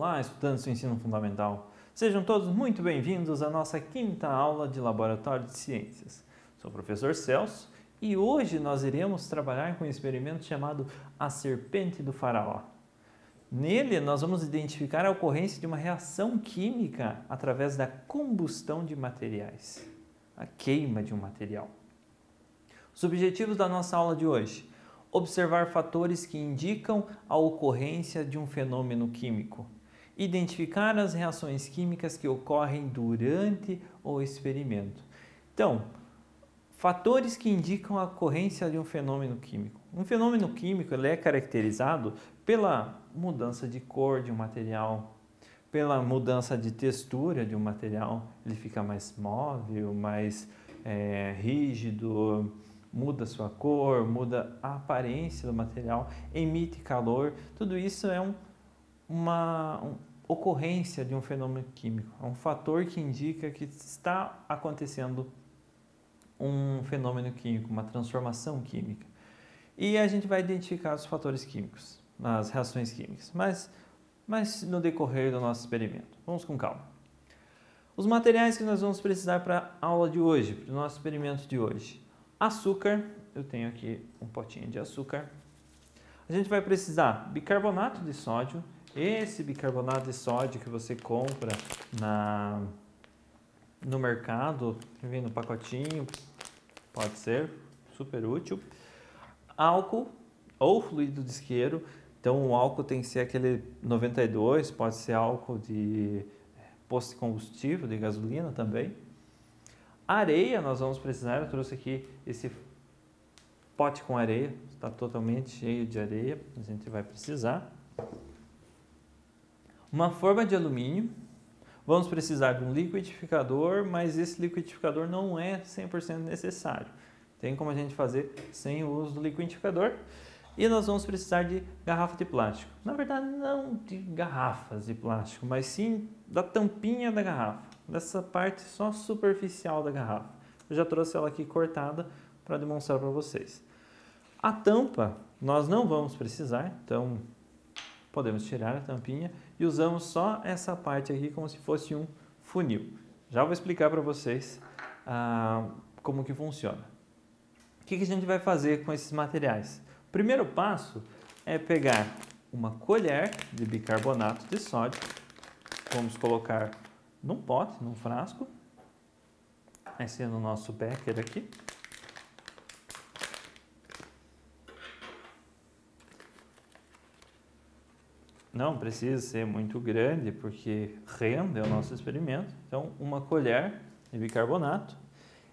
Olá, estudantes do ensino fundamental. Sejam todos muito bem-vindos à nossa quinta aula de Laboratório de Ciências. Sou o professor Celso e hoje nós iremos trabalhar com um experimento chamado A Serpente do Faraó. Nele, nós vamos identificar a ocorrência de uma reação química através da combustão de materiais, a queima de um material. Os objetivos da nossa aula de hoje: observar fatores que indicam a ocorrência de um fenômeno químico, identificar as reações químicas que ocorrem durante o experimento. Então, fatores que indicam a ocorrência de um fenômeno químico. Um fenômeno químico ele é caracterizado pela mudança de cor de um material, pela mudança de textura de um material, ele fica mais móvel, mais rígido, muda sua cor, muda a aparência do material, emite calor. Tudo isso é uma ocorrência de um fenômeno químico, é um fator que indica que está acontecendo um fenômeno químico, uma transformação química. E a gente vai identificar os fatores químicos, as reações químicas, mas no decorrer do nosso experimento. Vamos com calma. Os materiais que nós vamos precisar para a aula de hoje, para o nosso experimento de hoje: açúcar, eu tenho aqui um potinho de açúcar. A gente vai precisar bicarbonato de sódio. Esse bicarbonato de sódio que você compra no mercado, que vem no pacotinho, pode ser super útil. Álcool ou fluido de isqueiro. Então o álcool tem que ser aquele 92, pode ser álcool de posto de combustível, de gasolina também. Areia nós vamos precisar, eu trouxe aqui esse pote com areia, está totalmente cheio de areia, a gente vai precisar. Uma forma de alumínio, vamos precisar de um liquidificador, mas esse liquidificador não é 100% necessário. Tem como a gente fazer sem o uso do liquidificador. E nós vamos precisar de garrafa de plástico. Na verdade, não de garrafas de plástico, mas sim da tampinha da garrafa, dessa parte só superficial da garrafa. Eu já trouxe ela aqui cortada para demonstrar para vocês. A tampa nós não vamos precisar, então podemos tirar a tampinha e usamos só essa parte aqui como se fosse um funil. Já vou explicar para vocês como que funciona. O que a gente vai fazer com esses materiais? O primeiro passo é pegar uma colher de bicarbonato de sódio, vamos colocar num pote, num frasco, esse é no nosso becker aqui. Não precisa ser muito grande porque rende o nosso experimento. Então, uma colher de bicarbonato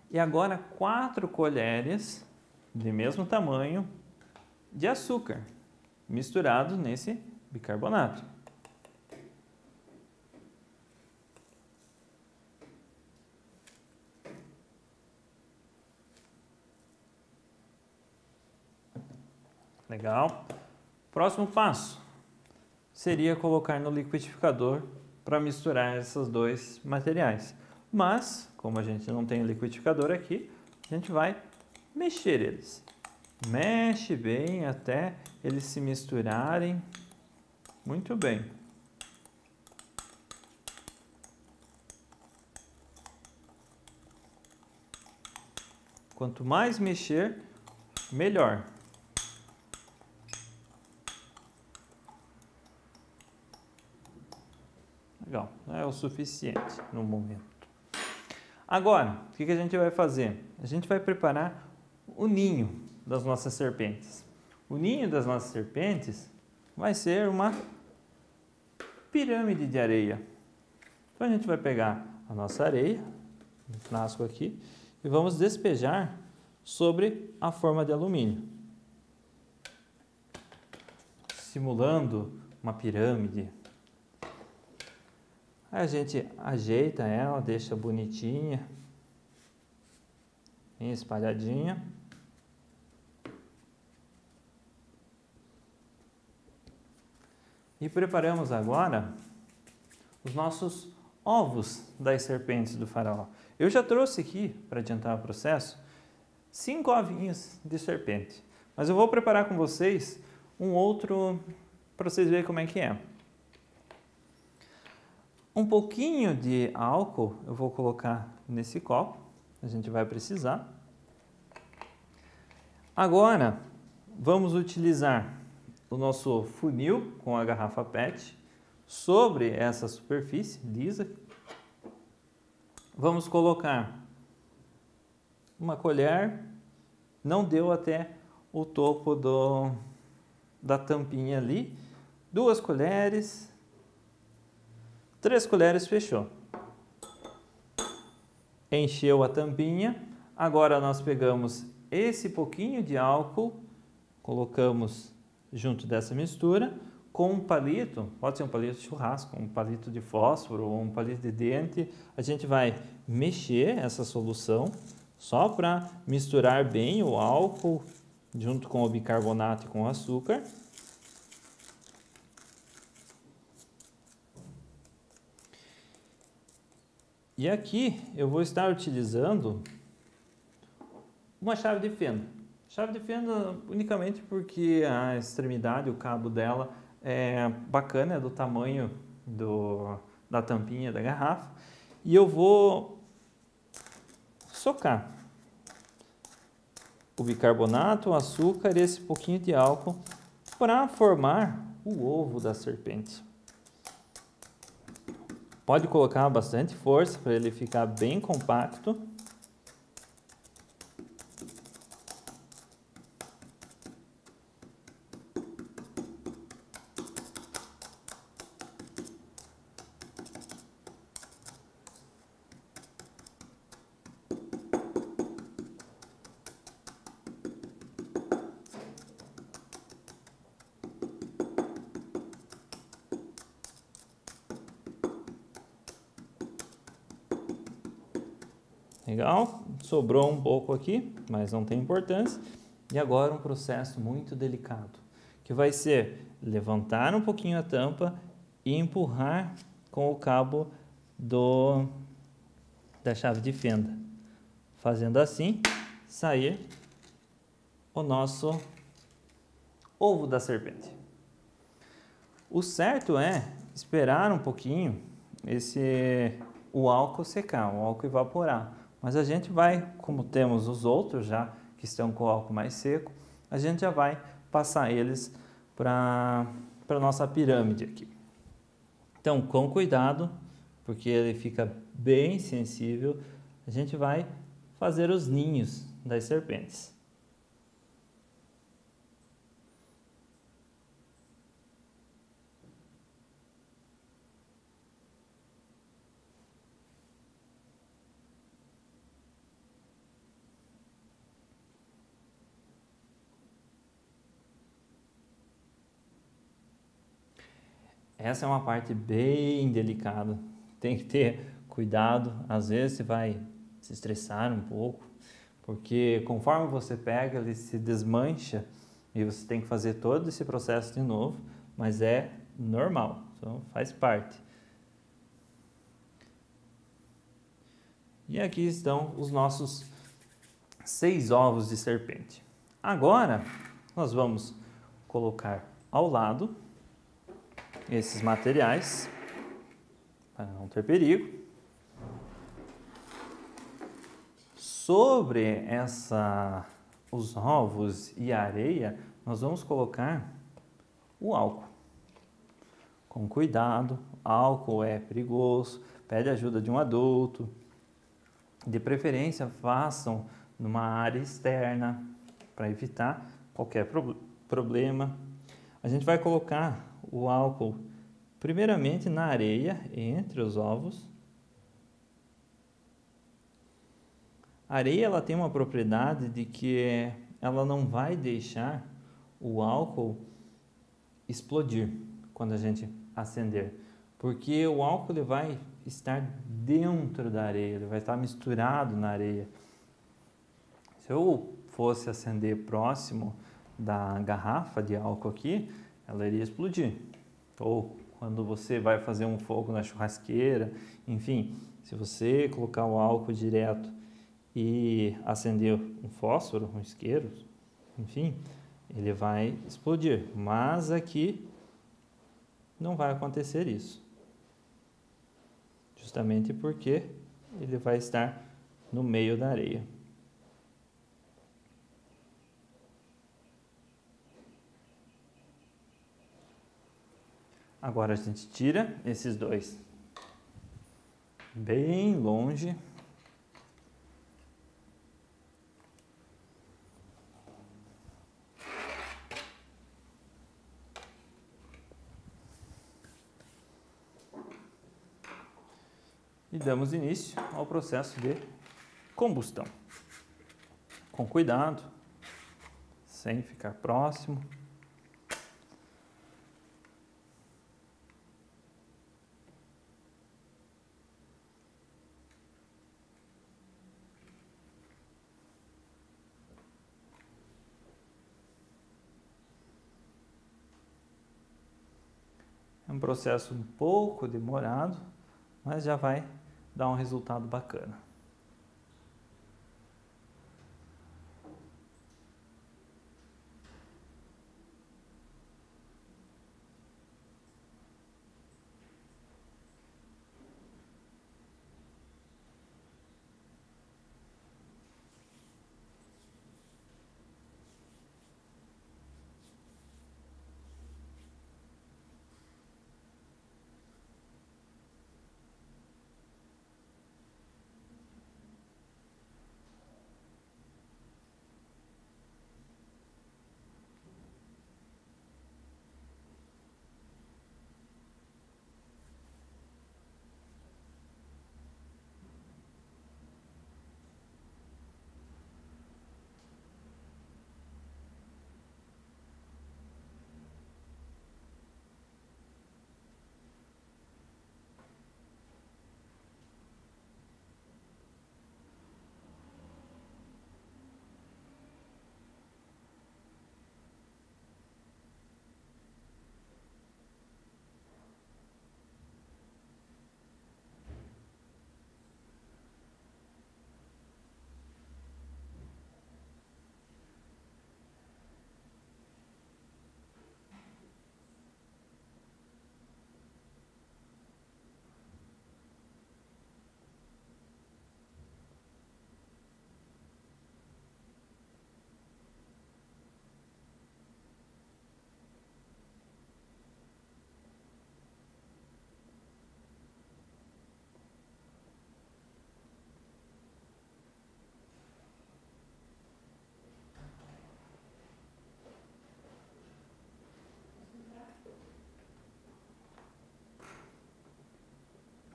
e agora 4 colheres de mesmo tamanho de açúcar misturado nesse bicarbonato. Legal. Próximo passo seria colocar no liquidificador para misturar esses dois materiais. Mas, como a gente não tem liquidificador aqui, a gente vai mexer eles. Mexe bem até eles se misturarem muito bem. Quanto mais mexer, melhor. Legal, é o suficiente no momento. Agora, o que a gente vai fazer? A gente vai preparar o ninho das nossas serpentes. O ninho das nossas serpentes vai ser uma pirâmide de areia. Então a gente vai pegar a nossa areia, um frasco aqui, e vamos despejar sobre a forma de alumínio, simulando uma pirâmide. Aí a gente ajeita ela, deixa bonitinha, bem espalhadinha. E preparamos agora os nossos ovos das serpentes do faraó. Eu já trouxe aqui, para adiantar o processo, 5 ovinhos de serpente. Mas eu vou preparar com vocês um outro para vocês verem como é que é. Um pouquinho de álcool eu vou colocar nesse copo, a gente vai precisar. Agora, vamos utilizar o nosso funil com a garrafa PET sobre essa superfície lisa. Vamos colocar uma colher, não deu até o topo da tampinha ali, 2 colheres, 3 colheres, fechou. Encheu a tampinha, agora nós pegamos esse pouquinho de álcool, colocamos junto dessa mistura, com um palito, pode ser um palito de churrasco, um palito de fósforo ou um palito de dente, a gente vai mexer essa solução só para misturar bem o álcool junto com o bicarbonato e com o açúcar. E aqui eu vou estar utilizando uma chave de fenda. Chave de fenda unicamente porque a extremidade, o cabo dela é bacana, é do tamanho da tampinha da garrafa. E eu vou socar o bicarbonato, o açúcar e esse pouquinho de álcool para formar o ovo da serpente. Pode colocar bastante força para ele ficar bem compacto. Legal, sobrou um pouco aqui, mas não tem importância. E agora um processo muito delicado, que vai ser levantar um pouquinho a tampa e empurrar com o cabo da chave de fenda. Fazendo assim, sair o nosso ovo da serpente. O certo é esperar um pouquinho o álcool secar, o álcool evaporar. Mas a gente vai, como temos os outros já que estão com o álcool mais seco, a gente já vai passar eles para a nossa pirâmide aqui. Então, com cuidado, porque ele fica bem sensível, a gente vai fazer os ninhos das serpentes. Essa é uma parte bem delicada, tem que ter cuidado, às vezes você vai se estressar um pouco, porque conforme você pega, ele se desmancha e você tem que fazer todo esse processo de novo, mas é normal, então faz parte. E aqui estão os nossos 6 ovos de serpente. Agora, nós vamos colocar ao lado esses materiais, para não ter perigo. Sobre os ovos e a areia, nós vamos colocar o álcool. Com cuidado, álcool é perigoso, pede ajuda de um adulto. De preferência, façam numa área externa, para evitar qualquer problema. A gente vai colocar o álcool primeiramente na areia, entre os ovos. A areia ela tem uma propriedade de que ela não vai deixar o álcool explodir quando a gente acender, porque o álcool ele vai estar dentro da areia, ele vai estar misturado na areia. Se eu fosse acender próximo da garrafa de álcool aqui, ela iria explodir. Ou quando você vai fazer um fogo na churrasqueira, enfim, se você colocar o álcool direto e acender um fósforo, um isqueiro, enfim, ele vai explodir. Mas aqui não vai acontecer isso. justamente porque ele vai estar no meio da areia. Agora a gente tira esses dois bem longe. E damos início ao processo de combustão. Com cuidado, sem ficar próximo. É um processo um pouco demorado, mas já vai dar um resultado bacana.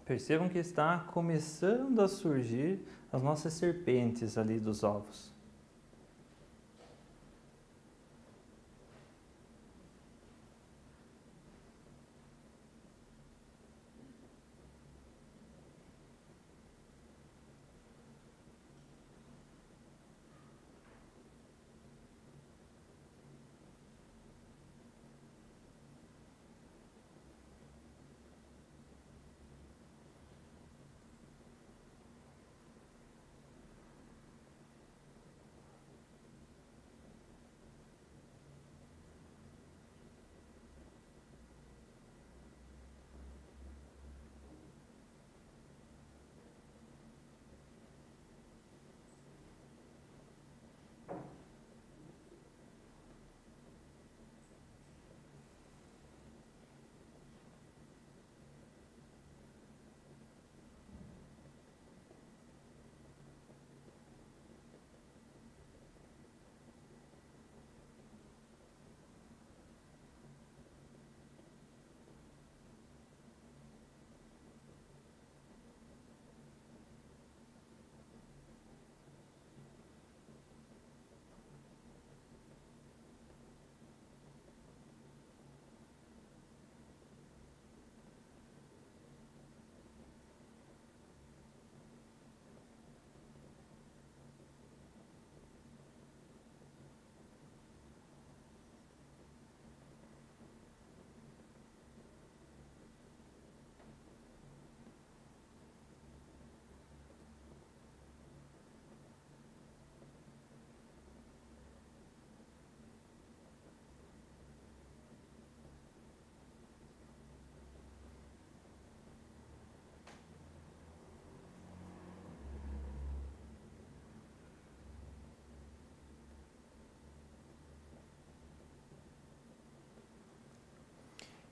Percebam que está começando a surgir as nossas serpentes ali dos ovos.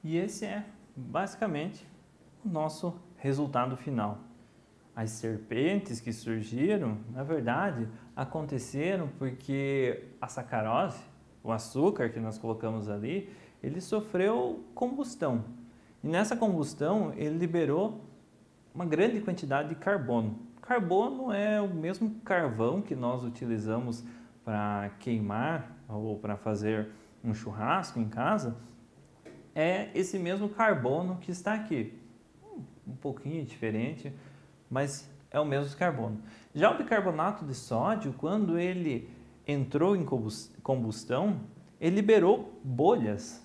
E esse é basicamente o nosso resultado final. As serpentes que surgiram, na verdade, aconteceram porque a sacarose, o açúcar que nós colocamos ali, ele sofreu combustão. E nessa combustão ele liberou uma grande quantidade de carbono. Carbono é o mesmo carvão que nós utilizamos para queimar ou para fazer um churrasco em casa. É esse mesmo carbono que está aqui. Um pouquinho diferente, mas é o mesmo carbono. Já o bicarbonato de sódio, quando ele entrou em combustão, ele liberou bolhas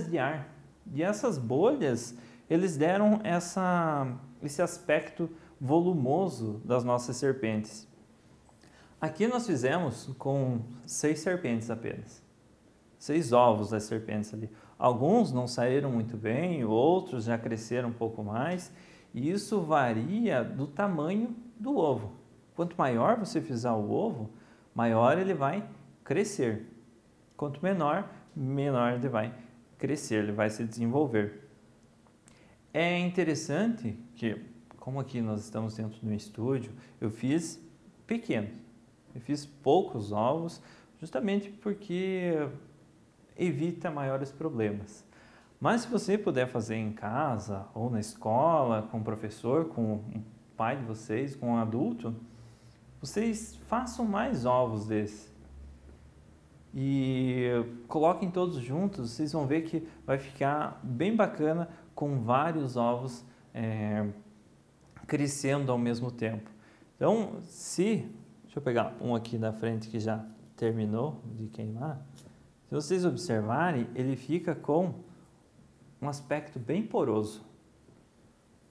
de ar. E essas bolhas, eles deram esse aspecto volumoso das nossas serpentes. Aqui nós fizemos com 6 serpentes apenas. 6 ovos das serpentes ali. Alguns não saíram muito bem, outros já cresceram um pouco mais. E isso varia do tamanho do ovo. Quanto maior você fizer o ovo, maior ele vai crescer. Quanto menor, menor ele vai crescer, ele vai se desenvolver. É interessante que, como aqui nós estamos dentro de um estúdio, eu fiz pequenos. Eu fiz poucos ovos, justamente porque evita maiores problemas. Mas se você puder fazer em casa, ou na escola, com o professor, com o pai de vocês, com um adulto, vocês façam mais ovos desses. E coloquem todos juntos, vocês vão ver que vai ficar bem bacana com vários ovos crescendo ao mesmo tempo. Então, deixa eu pegar um aqui da frente que já terminou de queimar. Se vocês observarem, ele fica com um aspecto bem poroso,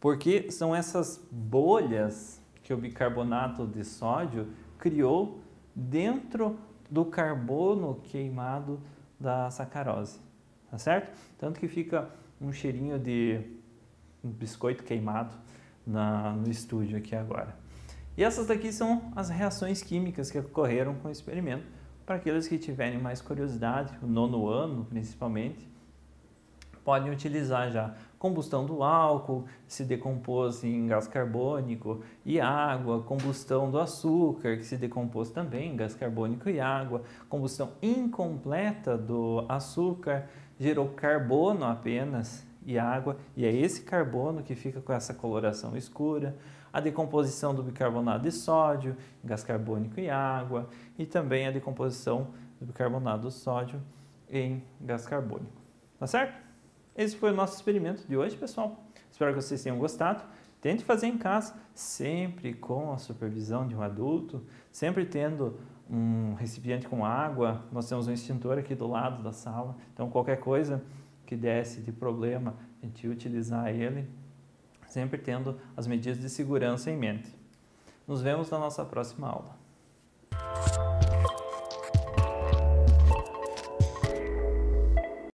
porque são essas bolhas que o bicarbonato de sódio criou dentro do carbono queimado da sacarose, tá certo? Tanto que fica um cheirinho de um biscoito queimado no estúdio aqui agora. E essas daqui são as reações químicas que ocorreram com o experimento. Para aqueles que tiverem mais curiosidade, o 9º ano principalmente, podem utilizar já combustão do álcool, se decompôs em gás carbônico e água, combustão do açúcar, que se decompôs também em gás carbônico e água, combustão incompleta do açúcar, gerou carbono apenas e água, e é esse carbono que fica com essa coloração escura, a decomposição do bicarbonato de sódio, gás carbônico e água, e também a decomposição do bicarbonato de sódio em gás carbônico. Tá certo? Esse foi o nosso experimento de hoje, pessoal. Espero que vocês tenham gostado. Tente fazer em casa, sempre com a supervisão de um adulto, sempre tendo um recipiente com água. Nós temos um extintor aqui do lado da sala, então qualquer coisa que desse de problema, a gente utilizar ele, sempre tendo as medidas de segurança em mente. Nos vemos na nossa próxima aula.